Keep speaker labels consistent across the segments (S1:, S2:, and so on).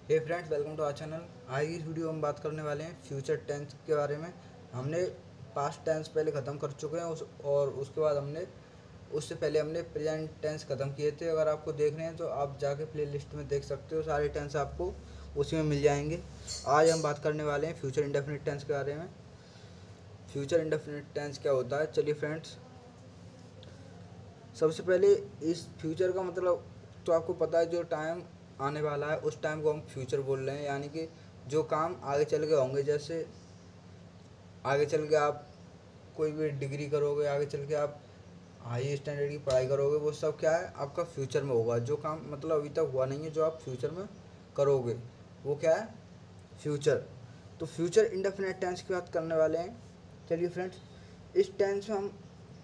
S1: Hey friends, welcome to our channel. आज की इस वीडियो में हम बात करने वाले हैं फ्यूचर टेंस के बारे में। हमने पास्ट टेंस पहले ख़त्म कर चुके हैं और उसके बाद उससे पहले हमने प्रेजेंट टेंस ख़त्म किए थे। अगर आपको देखने हैं तो आप जाके प्ले लिस्ट में देख सकते हो, सारे टेंस आपको उसी में मिल जाएंगे। आज हम बात करने वाले हैं फ्यूचर इंडेफिनिट टेंस के बारे में। फ्यूचर इंडेफिनिट टेंस क्या होता है, चलिए फ्रेंड्स, सबसे पहले इस फ्यूचर का मतलब तो आपको पता है, जो टाइम आने वाला है उस टाइम को हम फ्यूचर बोल रहे हैं। यानी कि जो काम आगे चल के होंगे, जैसे आगे चल के आप कोई भी डिग्री करोगे, आगे चल के आप हाई स्टैंडर्ड की पढ़ाई करोगे, वो सब क्या है, आपका फ्यूचर में होगा। जो काम मतलब अभी तक हुआ नहीं है, जो आप फ्यूचर में करोगे, वो क्या है, फ्यूचर। तो फ्यूचर इंडेफिनिट टेंस की बात करने वाले हैं। चलिए फ्रेंड्स, इस टेंस में हम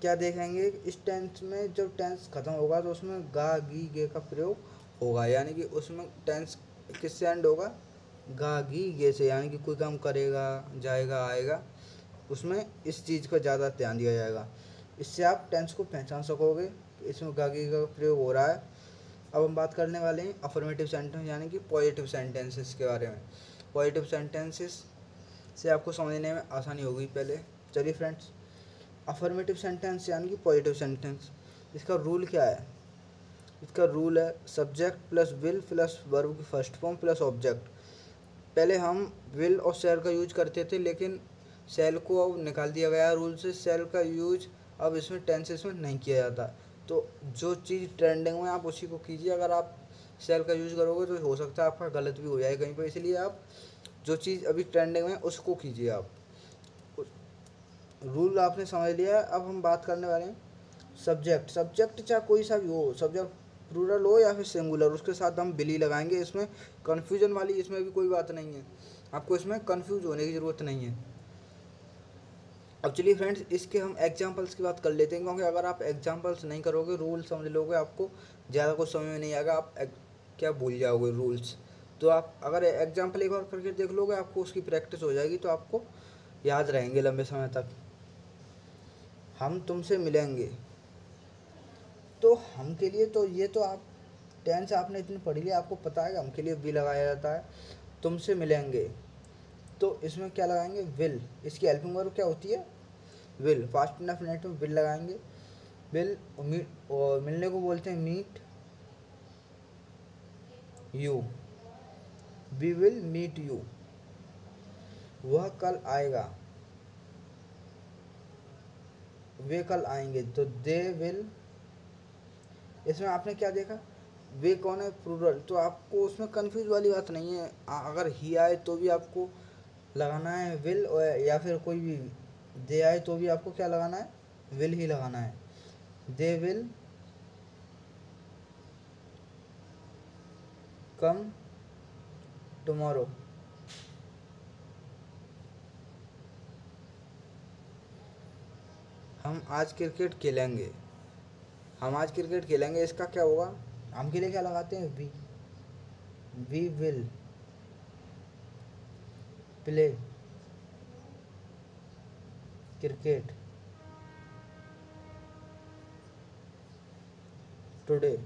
S1: क्या देखेंगे, इस टेंस में जब टेंस ख़त्म होगा तो उसमें गा गी गे का प्रयोग होगा। यानी कि उसमें टेंस किससे एंड होगा, गा गी गे से। यानी कि कोई काम करेगा, जाएगा, आएगा, उसमें इस चीज़ का ज़्यादा ध्यान दिया जाएगा। इससे आप टेंस को पहचान सकोगे कि इसमें गा गी का प्रयोग हो रहा है। अब हम बात करने वाले हैं अफर्मेटिव सेंटेंस यानी कि पॉजिटिव सेंटेंसेस के बारे में। पॉजिटिव सेंटेंसेस से आपको समझने में आसानी होगी। पहले चलिए फ्रेंड्स, अफर्मेटिव सेंटेंस यानी कि पॉजिटिव सेंटेंस, इसका रूल क्या है। इसका रूल है subject plus will plus verb की फर्स्ट फॉर्म प्लस ऑब्जेक्ट। पहले हम विल और शैल का यूज करते थे, लेकिन शैल को अब निकाल दिया गया रूल से। शैल का यूज अब इसमें टेंसेस में नहीं किया जाता। तो जो चीज़ ट्रेंडिंग में आप उसी को कीजिए। अगर आप शैल का यूज़ करोगे तो हो सकता है आपका गलत भी हो जाए कहीं पर, इसलिए आप जो चीज़ अभी ट्रेंडिंग में उसको कीजिए। आप रूल आपने समझ लिया है। अब हम बात करने वाले हैं सब्जेक्ट। सब्जेक्ट चाहे कोई सा भी हो, सब्जेक्ट प्लूरल हो या फिर सिंगुलर, उसके साथ हम बिली लगाएंगे। इसमें कन्फ्यूजन वाली इसमें भी कोई बात नहीं है, आपको इसमें कन्फ्यूज होने की ज़रूरत नहीं है। अब चलिए फ्रेंड्स, इसके हम एग्जांपल्स की बात कर लेते हैं, क्योंकि अगर आप एग्जांपल्स नहीं करोगे, रूल समझ लोगे, आपको ज़्यादा कुछ समझ में नहीं आएगा। आप क्या भूल जाओगे रूल्स। तो आप अगर एग्जांपल एक बार करके देख लोगे, आपको उसकी प्रैक्टिस हो जाएगी, तो आपको याद रहेंगे लंबे समय तक। हम तुमसे मिलेंगे, तो हम के लिए तो ये तो आप टेंस आपने इतनी पढ़ी लिया, आपको पता है कि हम के लिए भी लगाया जाता है। तुमसे मिलेंगे, तो इसमें क्या लगाएंगे, विल। इसकी हेल्पिंग वर्ब क्या होती है, विल। फास्ट इंडेफिनिट में विल लगाएंगे। विल और मिलने को बोलते हैं meet you, we will meet you. वह कल आएगा, वे कल आएंगे, तो दे विल। इसमें आपने क्या देखा, वे कौन है, प्लूरल, तो आपको उसमें कंफ्यूज वाली बात नहीं है। अगर ही आए तो भी आपको लगाना है विल, या फिर कोई भी दे आए तो भी आपको क्या लगाना है, विल ही लगाना है। They will come tomorrow. हम आज क्रिकेट खेलेंगे, हम आज क्रिकेट खेलेंगे, इसका क्या होगा, हम के लिए क्या लगाते हैं, we will play cricket today.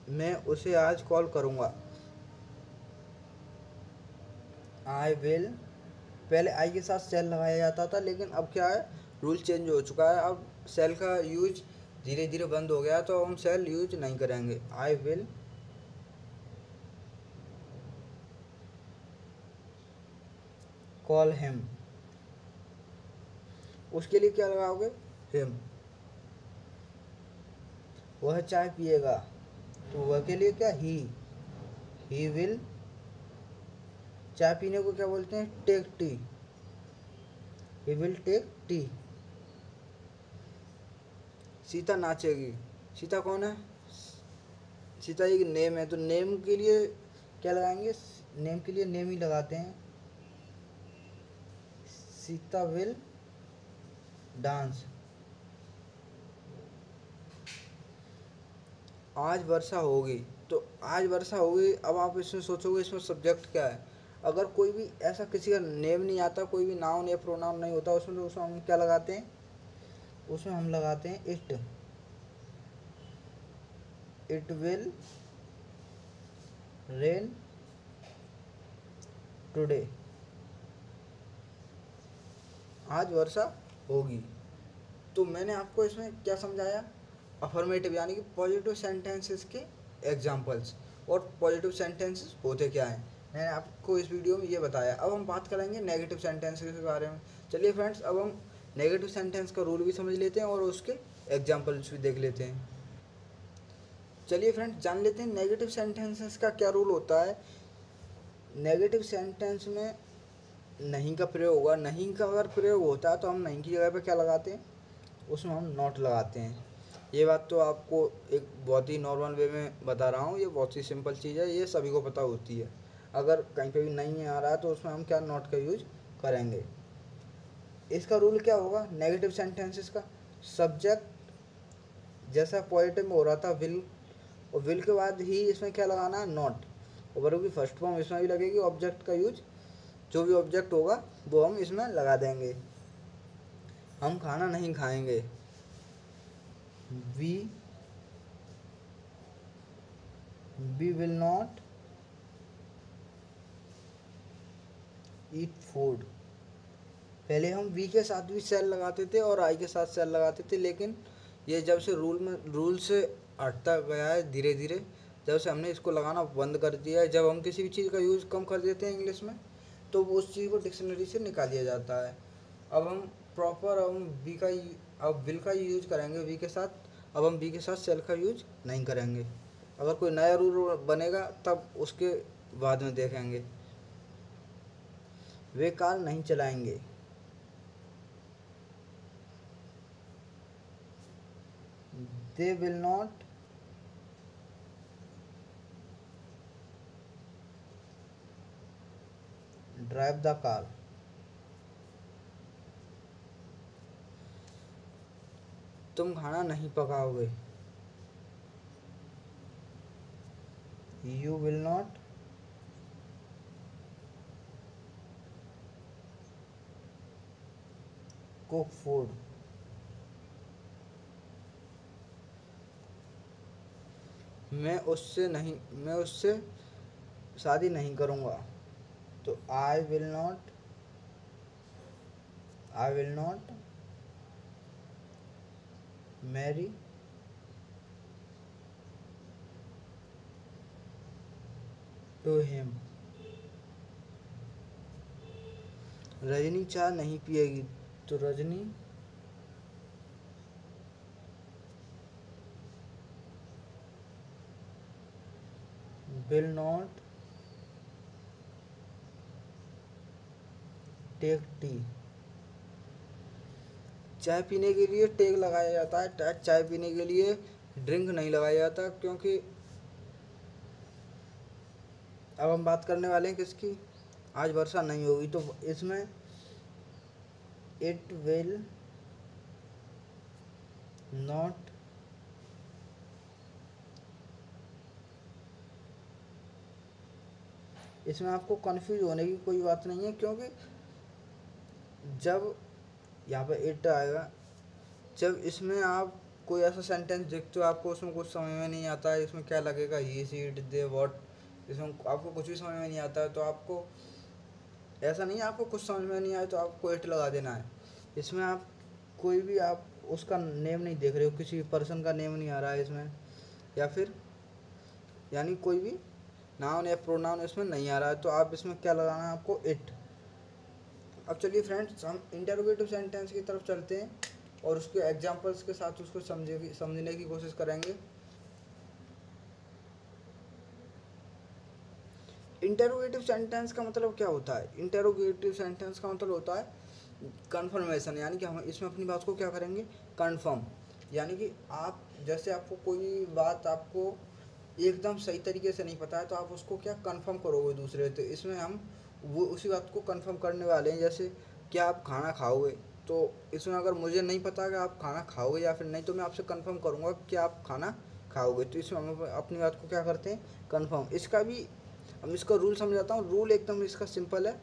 S1: मैं उसे आज कॉल करूँगा, आई विल। पहले आई के साथ सेल लगाया जाता था, लेकिन अब क्या है, रूल चेंज हो चुका है। अब सेल का यूज धीरे धीरे बंद हो गया, तो हम सेल यूज नहीं करेंगे। आई विल कॉल हिम, उसके लिए क्या लगाओगे, हिम। वह चाय पिएगा, तो वह के लिए क्या, ही विल। चाय पीने को क्या बोलते हैं, take tea, he will take tea. Sita नाचेगी, सीता कौन है, सीता एक नेम है, तो नेम के लिए क्या लगाएंगे, नेम के लिए नेम ही लगाते हैं। Sita will dance. आज वर्षा होगी, तो आज वर्षा होगी। अब आप इसमें सोचोगे इसमें सब्जेक्ट क्या है। अगर कोई भी ऐसा किसी का नेम नहीं आता, कोई भी नाउन या प्रोनाउन नहीं होता उसमें, तो उसमें हम क्या लगाते हैं, उसमें हम लगाते हैं it. It will rain today, आज वर्षा होगी। तो मैंने आपको इसमें क्या समझाया, अफर्मेटिव यानी कि पॉजिटिव सेंटेंसेस के एग्जांपल्स और पॉजिटिव सेंटेंसेस होते क्या हैं, मैंने आपको इस वीडियो में ये बताया। अब हम बात करेंगे नेगेटिव सेंटेंसेस के बारे में। चलिए फ्रेंड्स, अब हम नेगेटिव सेंटेंस का रूल भी समझ लेते हैं और उसके एग्जांपल्स भी देख लेते हैं। चलिए फ्रेंड्स, जान लेते हैं नेगेटिव सेंटेंसेस का क्या रूल होता है। नेगेटिव सेंटेंस में नहीं का प्रयोग होगा। नहीं का अगर प्रयोग होता है तो हम नहीं की जगह पे क्या लगाते हैं, उसमें हम नॉट लगाते हैं। ये बात तो आपको एक बहुत ही नॉर्मल वे में बता रहा हूँ, ये बहुत ही सिंपल चीज़ है, ये सभी को पता होती है। अगर कहीं पे भी नहीं आ रहा है तो उसमें हम क्या नॉट का यूज करेंगे। इसका रूल क्या होगा नेगेटिव सेंटेंसेस का, सब्जेक्ट जैसा पॉजिटिव में हो रहा था विल, और विल के बाद ही इसमें क्या लगाना है, नॉट। और वर्ब की फर्स्ट फॉर्म इसमें भी लगेगी, ऑब्जेक्ट का यूज, जो भी ऑब्जेक्ट होगा वो हम इसमें लगा देंगे। हम खाना नहीं खाएंगे, we will not eat food. पहले हम वी के साथ भी सेल लगाते थे और आई के साथ सेल लगाते थे, लेकिन ये जब से रूल से हटता गया है धीरे धीरे, जब से हमने इसको लगाना बंद कर दिया है। जब हम किसी भी चीज़ का यूज़ कम कर देते हैं इंग्लिश में तो वो उस चीज़ को डिक्शनरी से निकाल दिया जाता है। अब हम प्रॉपर अब विल का यूज करेंगे वी के साथ, अब हम वी के साथ सेल का यूज नहीं करेंगे। अगर कोई नया रूल बनेगा तब उसके बाद में देखेंगे। वे कार नहीं चलाएंगे, they will not drive the car. तुम खाना नहीं पकाओगे, you will not cook food. मैं उससे शादी नहीं करूँगा, तो I will not marry to him. Rajni चाय नहीं पिएगी, तो Rajni will not take tea. चाय पीने के लिए टेक लगाया जाता है, चाय पीने के लिए ड्रिंक नहीं लगाया जाता। क्योंकि अब हम बात करने वाले हैं किसकी, आज वर्षा नहीं होगी, तो इसमें इट विल नॉट इसमें आपको कंफ्यूज होने की कोई बात नहीं है, क्योंकि जब यहाँ पे इट आएगा, जब इसमें आप कोई ऐसा सेंटेंस देखते हो आपको उसमें कुछ समझ में नहीं आता है, इसमें क्या लगेगा ही सी इट दे व्हाट, इसमें आपको कुछ भी समझ में नहीं आता है, तो आपको ऐसा नहीं है आपको कुछ समझ में नहीं आए तो आपको इट लगा देना है। इसमें आप कोई भी आप उसका नेम नहीं देख रहे हो, किसी पर्सन का नेम नहीं आ रहा है इसमें, या फिर यानी कोई भी नाउन या प्रोनाउन इसमें नहीं आ रहा है, तो आप इसमें क्या लगाना है आपको, इट। अब चलिए फ्रेंड्स, हम इंटरोगेटिव सेंटेंस की तरफ चलते हैं और उसके एग्जांपल्स के साथ उसको समझने की कोशिश करेंगे। इंटरोगेटिव सेंटेंस का मतलब क्या होता है, इंटरोगेटिव सेंटेंस का मतलब होता है कन्फर्मेशन, यानी कि हम इसमें अपनी बात को क्या करेंगे, कन्फर्म। यानी कि आप जैसे आपको कोई बात आपको एकदम सही तरीके से नहीं पता है तो आप उसको क्या कन्फर्म करोगे दूसरे, तो इसमें हम वो उसी बात को कन्फर्म करने वाले हैं। जैसे क्या आप खाना खाओगे, तो इसमें अगर मुझे नहीं पता कि आप खाना खाओगे या फिर नहीं, तो मैं आपसे कन्फर्म करूँगा कि आप खाना खाओगे, तो इसमें हम अपनी बात को क्या करते हैं, कन्फर्म। इसका भी हम इसका रूल समझाता हूँ, रूल एकदम इसका सिंपल है।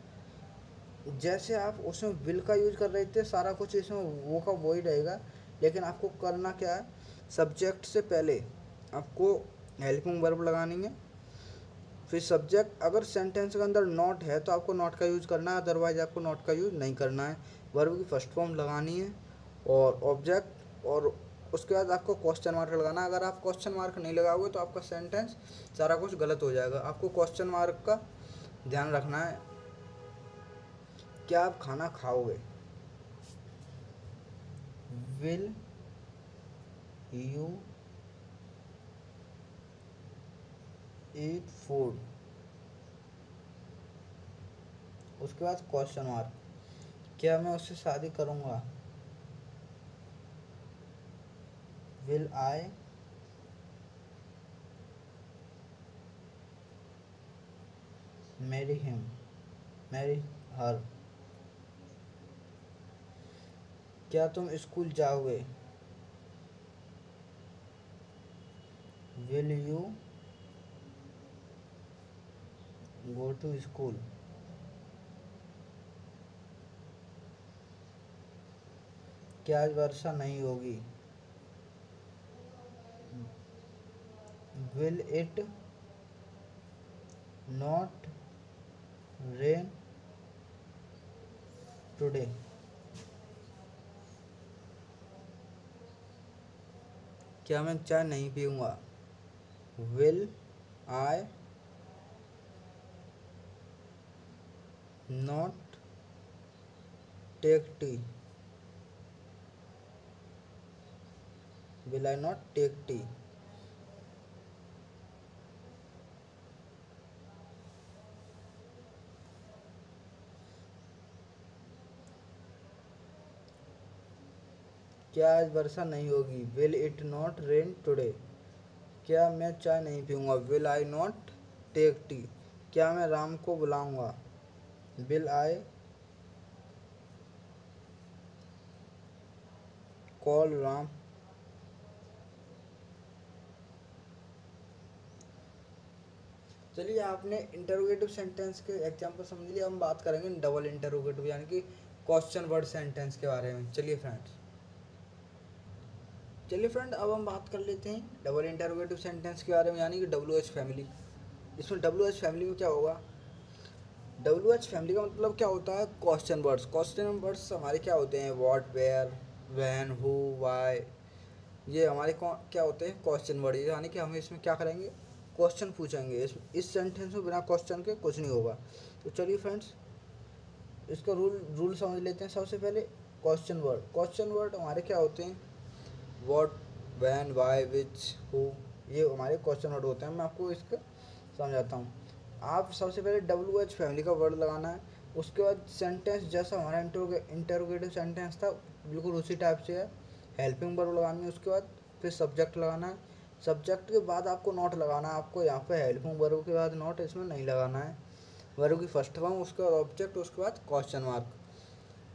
S1: जैसे आप उसमें विल का यूज कर रहे थे, सारा कुछ इसमें वो का वो ही रहेगा, लेकिन आपको करना क्या है, सब्जेक्ट से पहले आपको हेल्पिंग वर्ब लगानी है। फिर सब्जेक्ट, अगर सेंटेंस के अंदर नॉट है तो आपको नॉट का यूज़ करना है, अदरवाइज आपको नॉट का यूज़ नहीं करना है। वर्ब की फर्स्ट फॉर्म लगानी है और ऑब्जेक्ट, और उसके बाद आपको क्वेश्चन मार्क लगाना है। अगर आप क्वेश्चन मार्क नहीं लगाओगे तो आपका सेंटेंस सारा कुछ गलत हो जाएगा। आपको क्वेश्चन मार्क का ध्यान रखना है। क्या आप खाना खाओगे? Will you eat food. उसके बाद क्वेश्चन मार्क, क्या मैं उससे शादी करूँगा? Will I marry him, marry her. क्या तुम स्कूल जाओगे? Will you go to school? क्या आज वर्षा नहीं होगी? Will it not rain today? क्या मैं चाय नहीं पीऊँगा? Will I not take tea? Will I not take tea? क्या आज वर्षा नहीं होगी? Will it not rain today? क्या मैं चाय नहीं पीऊँगा? Will I not take tea? क्या मैं राम को बुलाऊँगा? Will I call Ram? चलिए, आपने इंटरोगेटिव सेंटेंस के एग्जाम्पल समझ लिया। हम बात करेंगे डबल इंटरोगेटिव यानी कि क्वेश्चन वर्ड सेंटेंस के बारे में। चलिए फ्रेंड, अब हम बात कर लेते हैं डबल इंटरोगेटिव सेंटेंस के बारे में, यानी कि डब्ल्यू एच फैमिली। इसमें डब्ल्यू एच फैमिली में क्या होगा? डब्ल्यू एच फैमिली का मतलब क्या होता है? Question words. क्वेश्चन वर्ड्स हमारे क्या होते हैं? What, where, when, who, why. ये हमारे क्या होते हैं? Question word. यानी कि हम इसमें क्या करेंगे? क्वेश्चन पूछेंगे। इस सेंटेंस में बिना क्वेश्चन के कुछ नहीं होगा। तो चलिए फ्रेंड्स, इसका रूल रूल समझ लेते हैं। सबसे पहले क्वेश्चन वर्ड हमारे क्या होते हैं? What, when, why, which, who. ये हमारे क्वेश्चन वर्ड होते हैं। मैं आपको इसका समझाता हूँ। आप सबसे पहले डब्ल्यू एच फैमिली का वर्ड लगाना है। उसके बाद सेंटेंस जैसा हमारा इंटरोगेटिव सेंटेंस था बिल्कुल उसी टाइप से है। हेल्पिंग वर्ब लगानी है। उसके बाद फिर सब्जेक्ट लगाना है। सब्जेक्ट के बाद आपको नॉट लगाना है। आपको यहाँ पे हेल्पिंग वर्ब के बाद नॉट इसमें नहीं लगाना है। वर्ब की फर्स्ट फॉर्म, उसके बाद ऑब्जेक्ट, उसके बाद क्वेश्चन मार्क।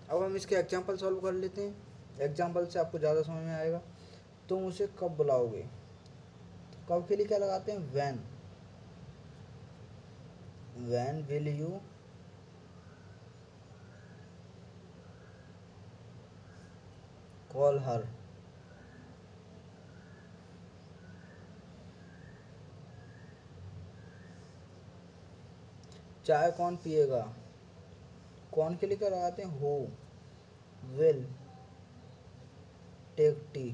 S1: अब हम इसके एग्जाम्पल सॉल्व कर लेते हैं। एग्जाम्पल से आपको ज़्यादा समझ में आएगा। तुम उसे कब बुलाओगे? कब के लिए क्या लगाते हैं? When. When will you call her? चाय कौन पिएगा? कौन के लिए क्या लगाते हैं? Who will take tea?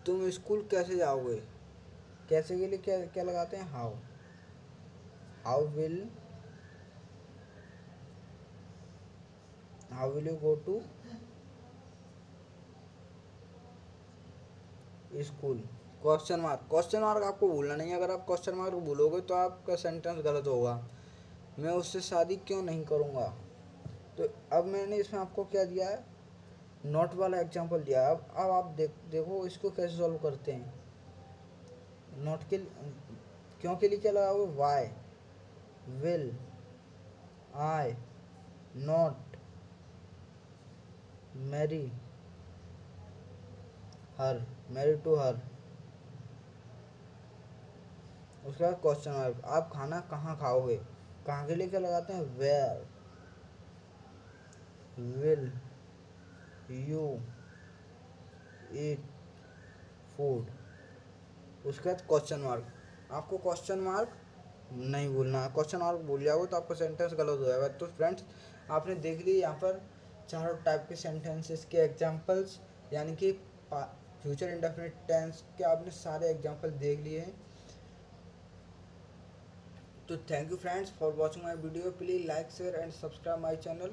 S1: तुम स्कूल कैसे जाओगे? कैसे के लिए क्या क्या लगाते हैं? How. How will you go to school? Question mark आपको भूलना नहीं है। अगर आप क्वेश्चन मार्क भूलोगे तो आपका सेंटेंस गलत होगा। मैं उससे शादी क्यों नहीं करूँगा? तो अब मैंने इसमें आपको क्या दिया है? नॉट वाला एग्जांपल दिया। अब आप देखो इसको कैसे सॉल्व करते हैं। नॉट के क्यों के लिए क्या लगाओगे? Why will I not marry her, marry to her. उसके बाद क्वेश्चन मार्क। आप खाना कहाँ खाओगे? कहाँ के लिए क्या लगाते हैं? Where will you eat food, उसके बाद क्वेश्चन मार्क। आपको क्वेश्चन मार्क नहीं भूलना है, क्वेश्चन मार्क भूल जाओगे तो आपका सेंटेंस गलत हो जाएगा। तो फ्रेंड्स आपने देख ली यहाँ पर चारों टाइप के सेंटेंसेस के एग्जांपल्स, यानी कि फ्यूचर इंडेफिनिट टेंस के आपने सारे एग्जांपल देख लिए हैं। तो thank you friends for watching my video, please like share and subscribe my channel.